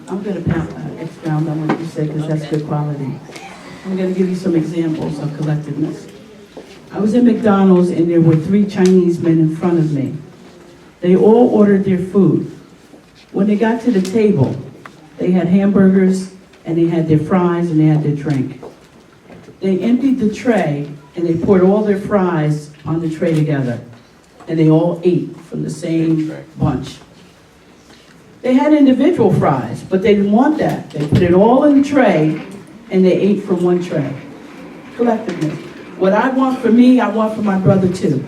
I'm going to expound on what you said because that's good quality. I'm going to give you some examples of collectiveness. I was in McDonald's and there were 3 Chinese men in front of me. They all ordered their food. When they got to the table, they had hamburgers and they had their fries and they had their drink. They emptied the tray and they poured all their fries on the tray together. And they all ate from the same bunch. They had individual fries, but they didn't want that. They put it all in the tray and they ate from one tray. Collectiveness. What I want for me, I want for my brother too.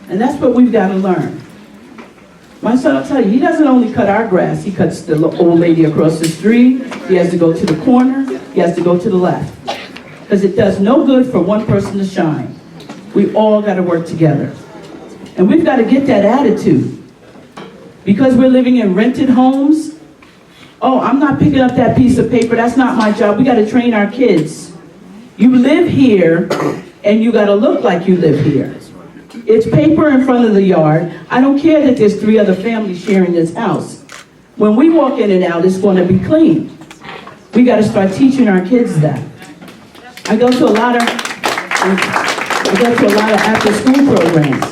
And that's what we've got to learn. My son, I'll tell you, he doesn't only cut our grass, he cuts the old lady across the street, he has to go to the corner, he has to go to the left. Because it does no good for one person to shine. We all got to work together. And we've got to get that attitude. Because we're living in rented homes, oh, I'm not picking up that piece of paper, that's not my job. We got to train our kids. You live here, and you got to look like you live here. It's paper in front of the yard. I don't care that there's 3 other families sharing this house. When we walk in and out, it's going to be clean. We got to start teaching our kids that. I go to a lot of after-school programs.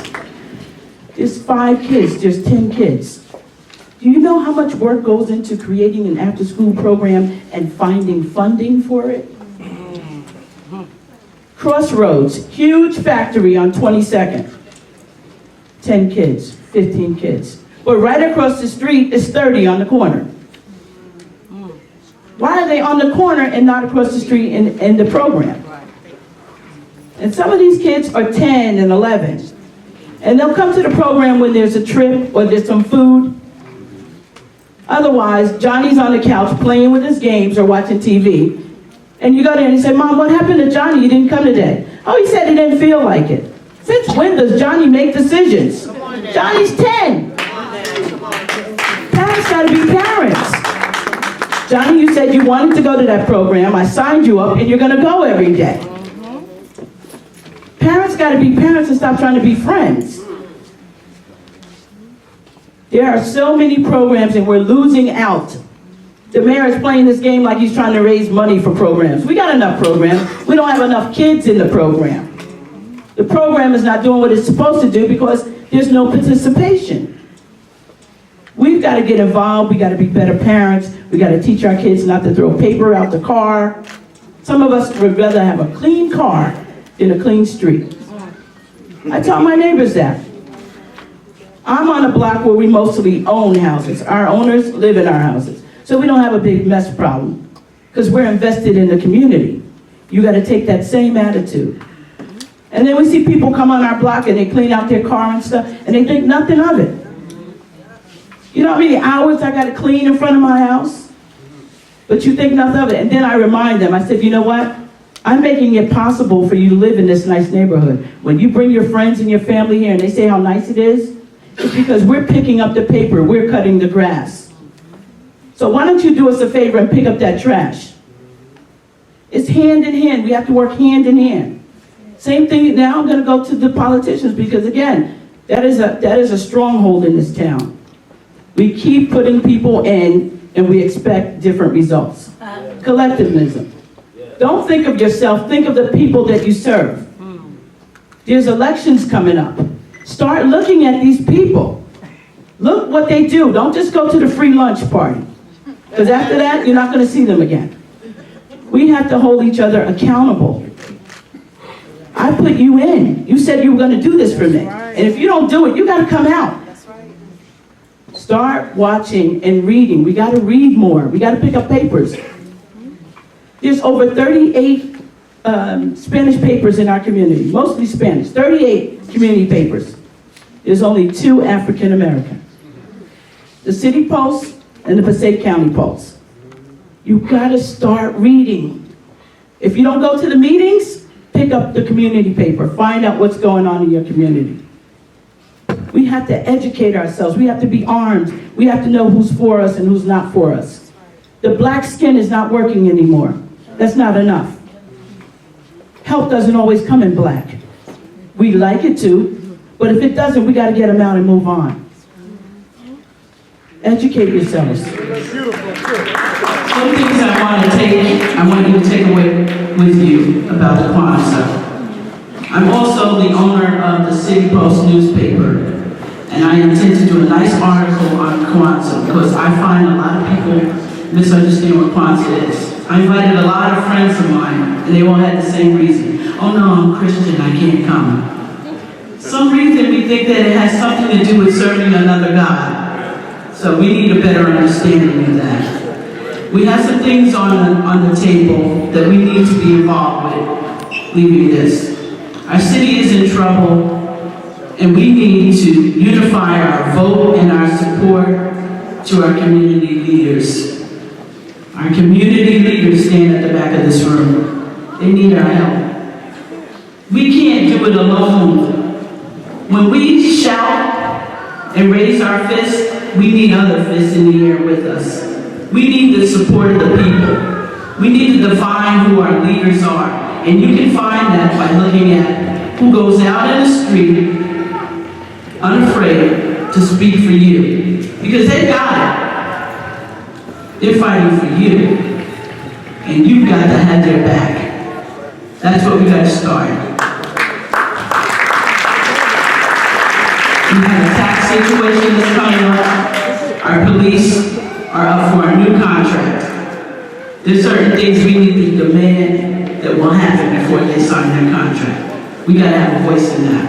There's 5 kids, there's 10 kids. Do you know how much work goes into creating an after-school program and finding funding for it? Crossroads, huge factory on 22nd. 10 kids, 15 kids. But right across the street is 30 on the corner. Why are they on the corner and not across the street in the program? And some of these kids are 10 and 11. And they'll come to the program when there's a trip or there's some food. Otherwise, Johnny's on the couch playing with his games or watching TV. And you go there and you say, Mom, what happened to Johnny? He didn't come today. Oh, he said he didn't feel like it. Since when does Johnny make decisions? Johnny's 10. Parents gotta be parents. Johnny, you said you wanted to go to that program. I signed you up and you're gonna go every day. Parents gotta be parents and stop trying to be friends. There are so many programs and we're losing out. The mayor is playing this game like he's trying to raise money for programs. We got enough programs. We don't have enough kids in the program. The program is not doing what it's supposed to do because there's no participation. We've got to get involved. We got to be better parents. We got to teach our kids not to throw paper out the car. Some of us would rather have a clean car than a clean street. I tell my neighbors that. I'm on a block where we mostly own houses. Our owners live in our houses. So we don't have a big mess problem because we're invested in the community. You got to take that same attitude. And then we see people come on our block and they clean out their car and stuff and they think nothing of it. You know how many hours I got to clean in front of my house? But you think nothing of it. And then I remind them, I said, you know what? I'm making it possible for you to live in this nice neighborhood. When you bring your friends and your family here and they say how nice it is, it's because we're picking up the paper, we're cutting the grass. So why don't you do us a favor and pick up that trash? It's hand in hand. We have to work hand in hand. Same thing, now I'm going to go to the politicians because again, that is a stronghold in this town. We keep putting people in and we expect different results. Collectivism. Don't think of yourself, think of the people that you serve. There's elections coming up. Start looking at these people. Look what they do. Don't just go to the free lunch party. Because after that, you're not going to see them again. We have to hold each other accountable. I put you in. You said you were going to do this for me. And if you don't do it, you got to come out. Start watching and reading. We got to read more. We got to pick up papers. There's over 38 Spanish papers in our community, mostly Spanish. 38 community papers. There's only 2 African American. The City Post and the Passaic County Post. You got to start reading. If you don't go to the meetings, pick up the community paper. Find out what's going on in your community. We have to educate ourselves. We have to be armed. We have to know who's for us and who's not for us. The black skin is not working anymore. That's not enough. Help doesn't always come in black. We like it to, but if it doesn't, we got to get them out and move on. Educate yourselves. That's beautiful. Some things I want you to take away with you about the Kwanzaa. I'm also the owner of the City Post newspaper, and I intend to do a nice article on Kwanzaa because I find a lot of people misunderstand what Kwanzaa is. I invited a lot of friends of mine, and they all had the same reason. Oh no, I'm Christian, I can't come. Some reason we think that it has something to do with serving another God. So we need a better understanding of that. We have some things on the table that we need to be involved with. Leaving this. Our city is in trouble, and we need to unify our vote and our support to our community leaders. Our community leaders stand at the back of this room. They need our help. We can't do it alone. When we shout and raise our fists, we need other fists in the air with us. We need the support of the people. We need to define who our leaders are. And you can find that by looking at who goes out in the street unafraid to speak for you. Because they got it. They're fighting for you. And you've got to have their back. That's what we got to start. We have a tax situation that's coming up. Our police are up for a new contract. There's certain things we need to demand that will happen before they sign their contract. We gotta have a voice in that.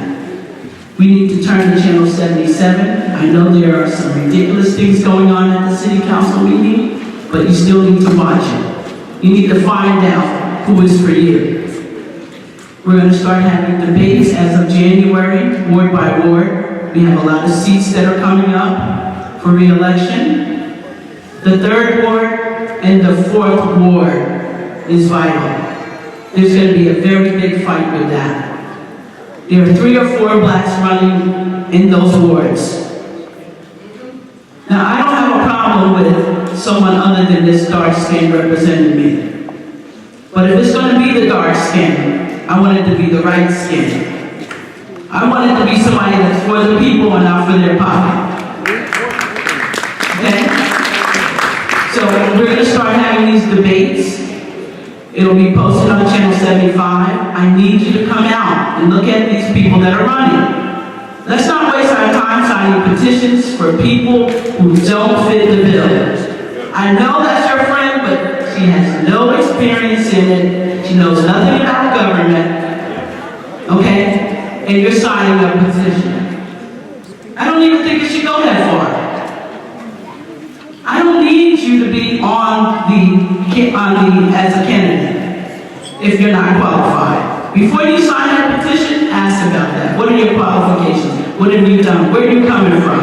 We need to turn to Channel 77. I know there are some ridiculous things going on at the City Council meeting, but you still need to watch it. You need to find out who is for you. We're gonna start having debates as of January, ward by ward. We have a lot of seats that are coming up for re-election. The 3rd ward and the 4th ward is vital. There's going to be a very big fight with that. There are 3 or 4 blacks running in those wards. Now, I don't have a problem with someone other than this dark skin representing me. But if it's going to be the dark skin, I want it to be the right skin. I want it to be somebody that's for the people and not for their pocket. Okay? So we're going to start having these debates. It'll be posted on Channel 75. I need you to come out and look at these people that are running. Let's not waste our time signing petitions for people who don't fit the bill. I know that's your friend, but she has no experience in it. She knows nothing about government. Okay? And you're signing a petition. I don't even think it should go that far. I don't need you to be as a candidate if you're not qualified. Before you sign that petition, ask about that. What are your qualifications? What have you done? Where are you coming from?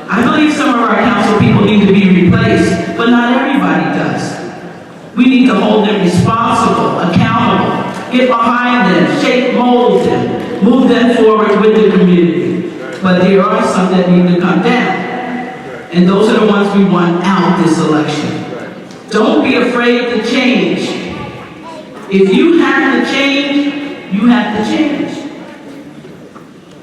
I believe some of our council people need to be replaced, but not everybody does. We need to hold them responsible, accountable, get behind them, shape, mold them, move them forward with the community. But there are some that need to come down. And those are the ones we want out this election. Don't be afraid to change. If you have to change, you have to change.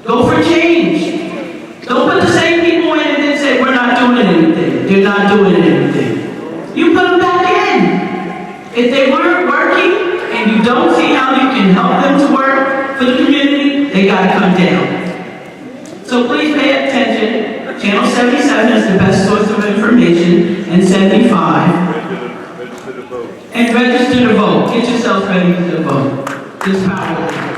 Go for change. Don't put the same people in and then say, we're not doing anything. They're not doing anything. You put them back in. If they weren't working and you don't see how you can help them to work for the community, they got to come down. So please pay attention. Channel 77 is the best source of information, and 75. And register to vote. Get yourself ready to vote. There's power.